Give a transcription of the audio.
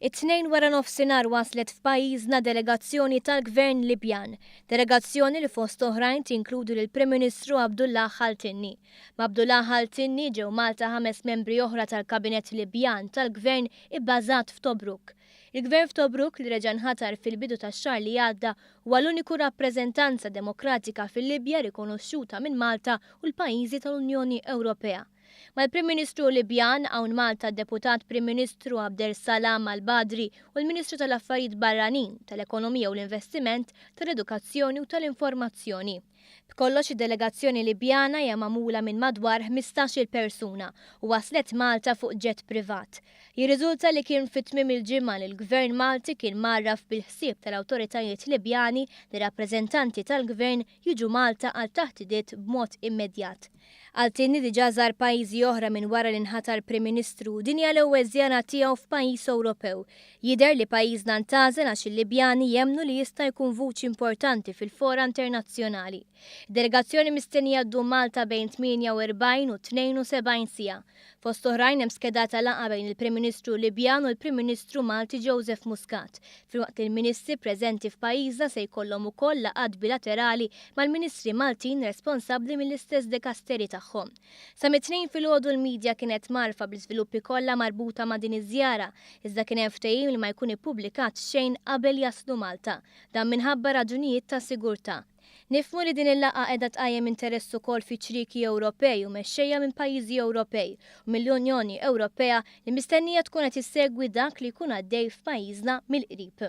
It-tnejn wara nofsinhar waslet f'pajjiżna delegazzjoni tal-Gvern Libjan. Delegazzjoni li fost oħrajn tinkludi lill-Prim Ministru Abdullah Ħaltinni. M'Abdullah Ħaltinni ġew Malta 5 membri oħra tal-Kabinett Libjan tal-Gvern ibbażat f'Tobruk. Il-Gvern f'Tobruk li reġa' nħatar fil-bidu tax-xahar li għadda huwa l-uniku rappreżentanza demokratika fil-Libja rikonoxxuta minn Malta u l-pajjiżi tal-Unjoni Ewropea. Mal-Prim Ministru Libjan hawn Malta d-Deputat Prim Ministru Abdel Salam Al-Badri u l-Ministru tal-Affarijiet Barranin, tal-Ekonomija u l-Investiment, tal-Edukazzjoni u tal-Informazzjoni. B'kollox id-delegazzjoni Libjana hija magħmula minn madwar 15-il persuna u waslet Malta fuq ġett privat. Jirriżulta li kien fit-tmiem il-ġimgħa li l-Gvern Malti kien marraf bil-ħsieb tal-awtoritajiet Libjani li rappreżentanti tal-Gvern jiġu Malta għal taħdidiet b'mod immedjat. Ħaltinni diġà żar pajjiżi oħra minn wara li nħatar Prim Ministru din hija l-ewwel żjara tiegħu f'pajjiż Ewropew. Jidher li pajjiżna ntażel għax il-Libjani jemmnu li jista' jkun vuċi importanti fil-fora internazzjonali. Delegazzjoni mistennija ddum Malta bejn 48 u 72 siegħa. Fost oħrajn hemm skedata laqgħa bejn il-Prim Ministru Libjan u l-Prim Ministru Malti Joseph Muscat. Filwaqt il-Ministri preżenti f'pajjiżna se jkollhom ukoll laqgħat bilaterali mal-Ministri Maltin responsabbli mill-istess dekasteri tagħhom. Sa mit-tnejn filgħodu l-medja kienet marfa bl-iżviluppi kollha marbuta ma' din iż-żjara, iżda kien hemm ftehim li ma jkun ippubblikat xejn qabel jaslu Malta, dan minħabba raġunijiet ta' sigurtà. Nifhmu li din il-laqgħa qiegħda tqajjem interess ukoll fi ċriki Ewropej u mexxejja minn pajjiżi Ewropej u mill-Unjoni Ewropea li mistennija tkun qed issegwi dak li jkun għaddej f'pajjiżna mill-qrib.